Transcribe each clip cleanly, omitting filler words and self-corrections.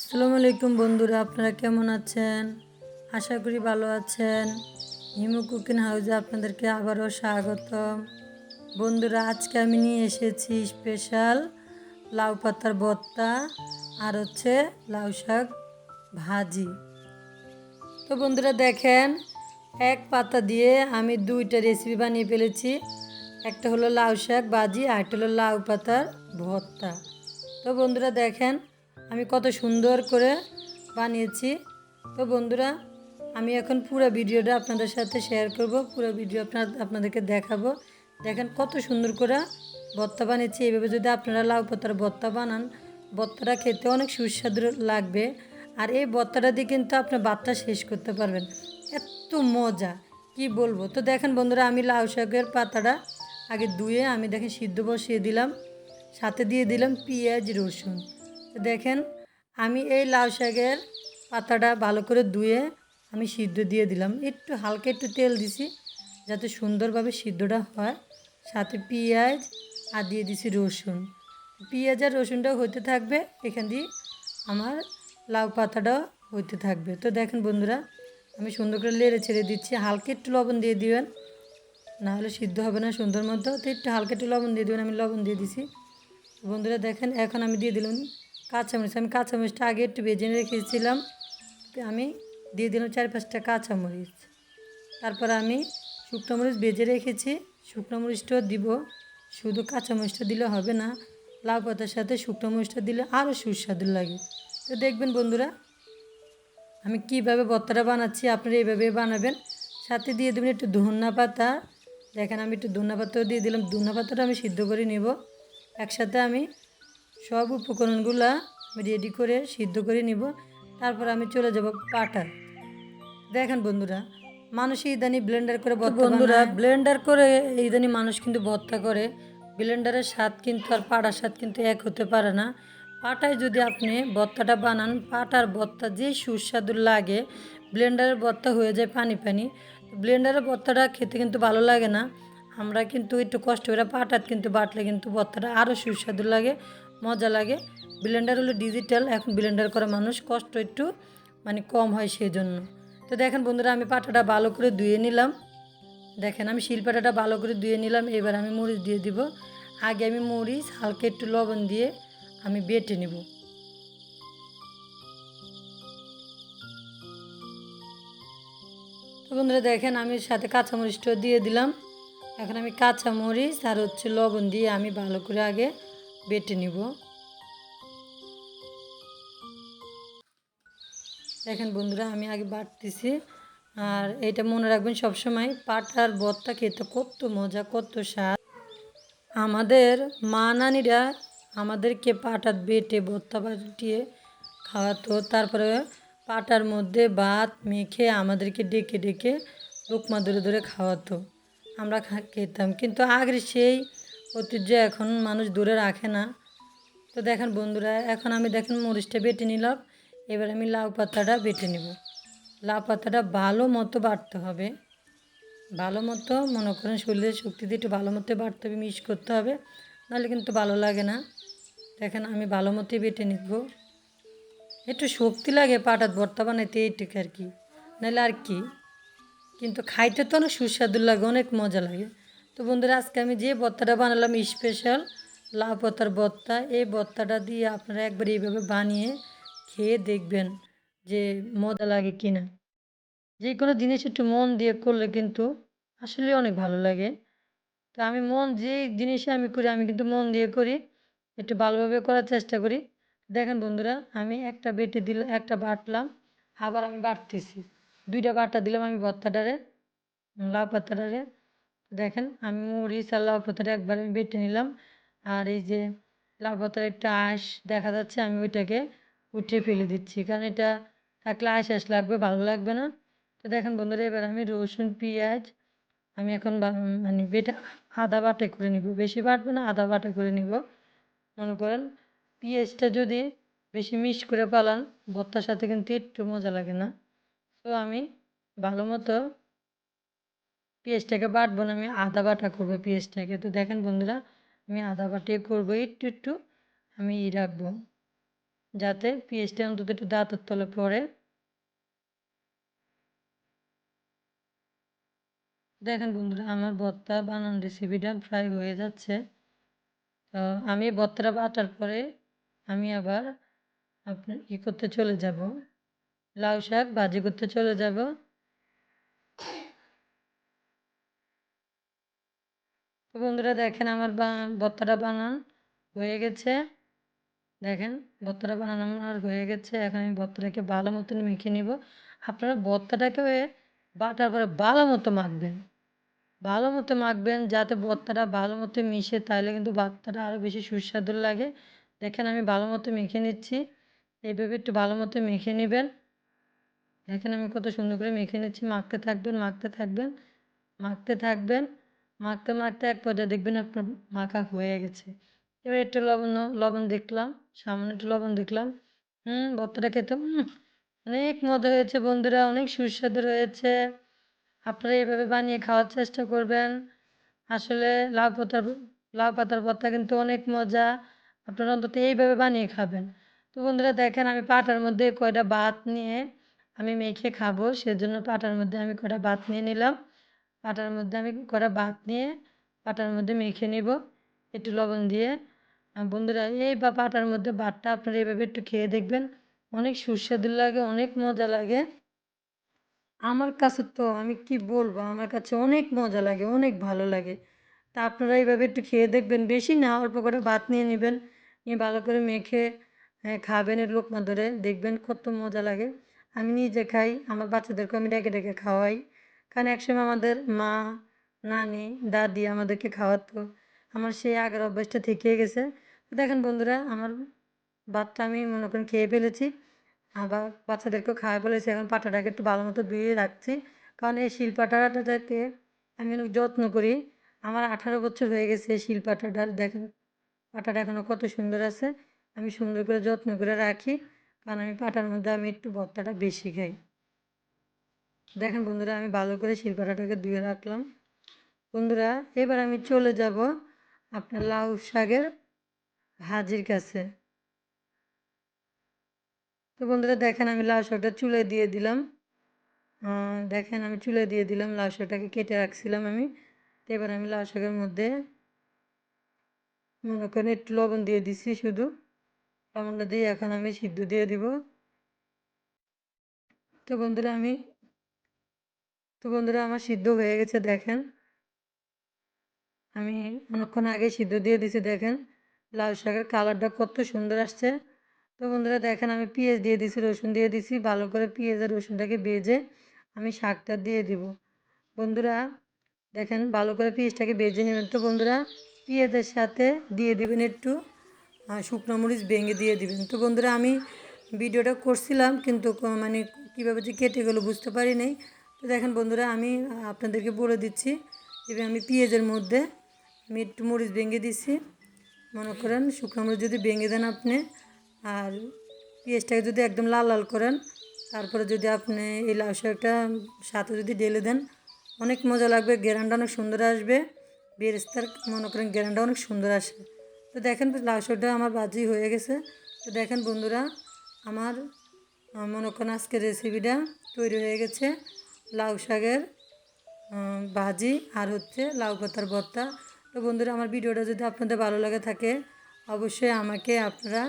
আসসালামু আলাইকুম বন্ধুরা, আপনারা কেমন আছেন? আশা করি ভালো আছেন। হিমু কুকিং হাউসে আপনাদেরকে আবারও স্বাগতম। বন্ধুরা, আজকে আমি নিয়ে এসেছি স্পেশাল লাউ পাতার ভর্তা আর হচ্ছে লাউ শাক ভাজি। তো বন্ধুরা দেখেন, এক পাতা দিয়ে আমি দুইটা রেসিপি বানিয়ে ফেলেছি। একটা হলো লাউ শাক ভাজি আর একটা হলো লাউ পাতার ভর্তা। তো বন্ধুরা দেখেন আমি কত সুন্দর করে বানিয়েছি। তো বন্ধুরা, আমি এখন পুরো ভিডিওটা আপনাদের সাথে শেয়ার করব, পুরো ভিডিও আপনাদেরকে দেখাবো। দেখেন কত সুন্দর করে ভর্তা বানিয়েছি। এইভাবে যদি আপনারা লাউ পাতার ভর্তা বানান, ভর্তাটা খেতে অনেক সুস্বাদু লাগবে। আর এই ভর্তাটা দিয়ে কিন্তু আপনি ভাতটা শেষ করতে পারবেন, এত মজা কি বলবো। তো দেখেন বন্ধুরা, আমি লাউ শাকের পাতাটা আগে ধুয়ে আমি দেখেন সিদ্ধ বসিয়ে দিলাম, সাথে দিয়ে দিলাম পেঁয়াজ রসুন। তো দেখেন আমি এই লাউ শাকের পাতাটা ভালো করে ধুয়ে আমি সিদ্ধ দিয়ে দিলাম, একটু হালকা একটু তেল দিছি যাতে সুন্দরভাবে সিদ্ধটা হয়। সাথে পেঁয়াজ আর দিয়ে দিছি রসুন। পেঁয়াজ আর রসুনটাও হইতে থাকবে, এখান দিয়ে আমার লাউ পাতাটাও হইতে থাকবে। তো দেখেন বন্ধুরা, আমি সুন্দর করে লেড়ে ছেড়ে দিচ্ছি। হালকা একটু লবণ দিয়ে দিবেন, না হলে সিদ্ধ হবে না সুন্দর মতো। তো একটু হালকা একটু লবণ দিয়ে দেবেন, আমি লবণ দিয়ে দিছি। বন্ধুরা দেখেন এখন আমি দিয়ে দিলাম কাঁচামরিচ। আমি কাঁচামরিচটা আগে একটু ভেজে রেখেছিলাম, আমি দিয়ে দিলাম 4-5টা কাঁচামরিচ। তারপর আমি শুকনো মরিচ ভেজে রেখেছি, শুকনো মরিচটাও দিব। শুধু কাঁচামরিচটা দিলে হবে না, লাউ পাতার সাথে শুকনো মরিচটা দিলে আরও সুস্বাদু লাগে। তো দেখবেন বন্ধুরা আমি কীভাবে ভর্তাটা বানাচ্ছি, আপনারা এইভাবে বানাবেন। সাথে দিয়ে দেবেন একটু ধনিয়া পাতা। দেখেন আমি একটু ধনিয়া পাতাও দিয়ে দিলাম, ধনিয়া পাতাটা আমি সিদ্ধ করে নেব। একসাথে আমি সব উপকরণগুলো আমি রেডি করে সিদ্ধ করে নিব। তারপর আমি চলে যাব পাটায়। দেখেন বন্ধুরা, মানুষ ইদানি ব্লেন্ডার করে ভর্তা বন্ধুরা বানায়। ব্লেন্ডার করে ইদানি মানুষ কিন্তু ভর্তা করে। ব্লেন্ডারের স্বাদ কিন্তু আর পাটার স্বাদ কিন্তু এক হতে পারে না। পাটায় যদি আপনি ভর্তাটা বানান, পাটার ভর্তা যে সুস্বাদু লাগে, ব্লেন্ডারের ভর্তা হয়ে যায় পানি পানি। ব্লেন্ডারের ভর্তাটা খেতে কিন্তু ভালো লাগে না। আমরা কিন্তু একটু কষ্ট করে পাটাত কিন্তু বাটলে কিন্তু ভর্তাটা আরও সুস্বাদু লাগে, মজা লাগে। ব্লেন্ডার হলো ডিজিটাল, এখন ব্লেন্ডার করা মানুষ কষ্ট একটু কম হয় সেই জন্য। তো দেখেন বন্ধুরা আমি পাটাটা ভালো করে ধুয়ে নিলাম। দেখেন আমি শিলপাটাটা ভালো করে ধুয়ে নিলাম। এবার আমি মরিচ দিয়ে দিব। আগে আমি মরিচ হালকা একটু লবণ দিয়ে আমি বেটে নেব। তো বন্ধুরা দেখেন আমি সাথে কাঁচামরিচটাও দিয়ে দিলাম। এখন আমি কাঁচামরিচ আর হচ্ছে লবণ দিয়ে আমি ভালো করে আগে বেটে নিব। দেখেন বন্ধুরা আমি আগে বাটতেছি। আর এটা মনে রাখবেন সবসময়, পাটার ভর্তা খেতে কত মজা, কত স্বাদ। আমাদের মা নানিরা আমাদেরকে পাটার বেটে ভর্তা বাটিয়ে খাওয়াতো, তারপরে পাটার মধ্যে ভাত মেখে আমাদেরকে ডেকে ডেকে লোকমা ধরে ধরে খাওয়াতো, আমরা খেতাম। কিন্তু আগের সেই ঐতিহ্য এখন মানুষ ধরে রাখে না। তো দেখেন বন্ধুরা এখন আমি দেখেন মরিচটা বেটে নিলাম। এবার আমি লাউ পাতাটা বেটে নেব। লাউ পাতাটা ভালো মতো বাটতে হবে, ভালো মতো মনে করেন শরীরের শক্তি দিয়ে একটু ভালো মতো বাটতে হবে, মিক্স করতে হবে, নাহলে কিন্তু ভালো লাগে না। দেখেন আমি ভালো মতোই বেটে নিব। একটু শক্তি লাগে পাটাত ভর্তা বানাইতে, এইটুকু আর কি, নাহলে আর কি। কিন্তু খাইতে তো অনেক সুস্বাদু লাগে, অনেক মজা লাগে। তো বন্ধুরা আজকে আমি যে ভর্তাটা বানালাম স্পেশাল লাউ পাতার ভর্তা, এই ভর্তাটা দিয়ে আপনারা একবার এইভাবে বানিয়ে খেয়ে দেখবেন যে মজা লাগে কিনা। যে কোনো জিনিস একটু মন দিয়ে করলে কিন্তু আসলে অনেক ভালো লাগে। তো আমি যে জিনিসে আমি করি আমি কিন্তু মন দিয়ে করি, একটু ভালোভাবে করার চেষ্টা করি। দেখেন বন্ধুরা আমি একটা বেটে দিলাম, একটা বাটলাম, আবার আমি বাটতেছি, দুইটা বাটা দিলাম আমি ভর্তাটারে, লাউ পাতাটারে। দেখেন আমি মরিচ আর লাউ পাতাটা একবার আমি বেটে নিলাম। আর এই যে লাউ পাতার একটা আঁশ দেখা যাচ্ছে, আমি ওইটাকে উঠিয়ে ফেলে দিচ্ছি, কারণ এটা থাকলে আঁশ আঁশ লাগবে, ভালো লাগবে না। তো দেখেন বন্ধুরা এবার আমি রসুন পেঁয়াজ আমি এখন বেটে আদা বাটা করে নিব, বেশি বাটবো না, আদা বাটা করে নিব। মনে করেন পেঁয়াজটা যদি বেশি মিক্স করে পালান ভর্তার সাথে কিন্তু একটু মজা লাগে না। তো আমি ভালো মতো পেঁয়াজটাকে বাটবো না, আমি আদা বাটা করবো পেঁয়াজটাকে। তো দেখেন বন্ধুরা আমি আদা বাটিয়ে করবো, একটু একটু আমি রাখবো, যাতে পেঁয়াজটা অন্তত একটু দাঁতের তলে পড়ে। দেখেন বন্ধুরা, আমার ভর্তা বানানোর রেসিপিটা প্রায় হয়ে যাচ্ছে। তো আমি ভর্তাটা বাটার পরে আমি আবার আপনার করতে চলে যাব, লাউ শাক ভাজি করতে চলে যাব। তো বন্ধুরা দেখেন আমার ভর্তাটা বানান হয়ে গেছে। দেখেন ভর্তাটা বানানো আমার হয়ে গেছে। এখন আমি ভর্তাটাকে ভালো মতন মেখে নিব। আপনারা ভর্তাটাকে বাটার পরে ভালো মতো মাখবেন, ভালো মতো মাখবেন যাতে ভর্তাটা ভালো মতো মিশে, তাহলে কিন্তু ভর্তাটা আরও বেশি সুস্বাদু লাগে। দেখেন আমি ভালো মতো মেখে নিচ্ছি। এইভাবে একটু ভালো মতো মেখে নেবেন। দেখেন আমি কত সুন্দর করে মেখে নিচ্ছি। মাখতে থাকবেন, মাখতে থাকবেন, মাখতে থাকবেন, মাখতে মাখতে এক পর্যায়ে দেখবেন আপনার মাখা হয়ে গেছে। এবার একটু লবণ দেখলাম, সামান্য একটু লবণ দেখলাম। ভর্তাটা খেতে অনেক মজা হয়েছে বন্ধুরা, অনেক সুস্বাদু রয়েছে। আপনারা এভাবে বানিয়ে খাওয়ার চেষ্টা করবেন। আসলে লাউ পাতার ভর্তা কিন্তু অনেক মজা। আপনারা অন্তত এইভাবে বানিয়ে খাবেন। তো বন্ধুরা দেখেন আমি পাটার মধ্যে কয়টা ভাত নিয়ে আমি মেখে খাবো, সেজন্য পাটার মধ্যে আমি কয়টা ভাত নিয়ে নিলাম। পাটার মধ্যে আমি কয়টা ভাত নিয়ে পাটার মধ্যে মেখে নিব একটু লবণ দিয়ে। বন্ধুরা এই পাটার মধ্যে ভাতটা আপনারা এইভাবে একটু খেয়ে দেখবেন, অনেক সুস্বাদু লাগে, অনেক মজা লাগে। আমার কাছে তো আমি কি বলবো, আমার কাছে অনেক মজা লাগে, অনেক ভালো লাগে। তা আপনারা এইভাবে একটু খেয়ে দেখবেন, বেশি না অল্প করে ভাত নিয়ে নেবেন, নিয়ে ভালো করে মেখে খাবেন এর লোকমা ধরে, দেখবেন কত মজা লাগে। আমি নিজে খাই, আমার বাচ্চাদেরকে আমি ডেকে ডেকে খাওয়াই, কারণ একসময় আমাদের মা, নানি, দাদি আমাদেরকে খাওয়াতো। আমার সেই আগের অভ্যাসটা থেকে গেছে। দেখেন বন্ধুরা আমার ভাতটা আমি মনে করেন খেয়ে ফেলেছি, আবার বাচ্চাদেরকেও খাওয়াই বলেছি। এখন পাটাটাকে একটু ভালো মতো ধুয়ে রাখছি, কারণ এই শিলপাটাটাকে আমি অনেক যত্ন করি। আমার 18 বছর হয়ে গেছে এই শিলপাটাটার। দেখেন পাটাটা এখনও কত সুন্দর আছে, আমি সুন্দর করে যত্ন করে রাখি, কারণ আমি পাটার মধ্যে আমি একটু ভর্তাটা বেশি খাই। দেখেন বন্ধুরা আমি ভালো করে শিলপাটাটাকে ধুয়ে রাখলাম। বন্ধুরা এবার আমি চলে যাব আপনার লাউ শাকের ভাজির কাছে। তো বন্ধুরা দেখেন আমি লাউ শাকটা চুলায় দিয়ে দিলাম। দেখেন আমি চুলায় দিয়ে দিলাম, লাউ শাকটাকে কেটে রাখছিলাম আমি। তো এবার আমি লাউ শাকের মধ্যে মনে করেন একটু লবণ দিয়ে দিছি শুধু, লবণটা দিয়ে এখন আমি সিদ্ধ দিয়ে দিব। তো বন্ধুরা আমার সিদ্ধ হয়ে গেছে। দেখেন আমি অনেকক্ষণ আগে সিদ্ধ দিয়ে দিছি। দেখেন লাউ শাকের কালারটা কত সুন্দর আসছে। তো বন্ধুরা দেখেন আমি পেঁয়াজ দিয়ে দিছি, রসুন দিয়ে দিছি, ভালো করে পেঁয়াজ আর রসুনটাকে ভেজে আমি শাকটা দিয়ে দিব। বন্ধুরা দেখেন ভালো করে পেঁয়াজটাকে ভেজে নেবেন। তো বন্ধুরা পেঁয়াজের সাথে দিয়ে দিবেন একটু শুকনো মরিচ ভেঙে দিয়ে দিবেন। তো বন্ধুরা আমি ভিডিওটা করছিলাম, কিন্তু মানে কীভাবে যে কেটে গেলো বুঝতে পারি নাই। তো দেখেন বন্ধুরা আমি আপনাদেরকে বলে দিচ্ছি, এবার আমি পেঁয়াজের মধ্যে আমি একটু মরিচ ভেঙে দিচ্ছি। মনে করেন শুকনো মরিচ যদি ভেঙে দেন আপনি, আর পেঁয়াজটাকে যদি একদম লাল লাল করেন, তারপরে যদি আপনি এই লাউ শাকটা সাথে যদি ঢেলে দেন, অনেক মজা লাগবে, ঘ্রাণটা অনেক সুন্দর আসবে, বেরেস্তার মনে করেন ঘ্রাণটা অনেক সুন্দর আসে। তো দেখেন লাউ শাকটা আমার ভাজি হয়ে গেছে। তো দেখেন বন্ধুরা আমার মনে করেন আজকের রেসিপিটা তৈরি হয়ে গেছে, লাউ শাকের ভাজি আর হচ্ছে লাউ পাতার ভর্তা। তো বন্ধুরা আমার ভিডিওটা যদি আপনাদের ভালো লাগে থাকে, অবশ্যই আমাকে আপনারা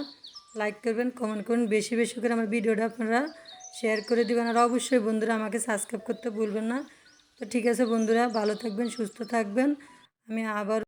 লাইক করবেন, কমেন্ট করবেন, বেশি বেশি করে আমার ভিডিওটা আপনারা শেয়ার করে দেবেন। আর অবশ্যই বন্ধুরা আমাকে সাবস্ক্রাইব করতে ভুলবেন না। তো ঠিক আছে বন্ধুরা, ভালো থাকবেন, সুস্থ থাকবেন। আমি আবার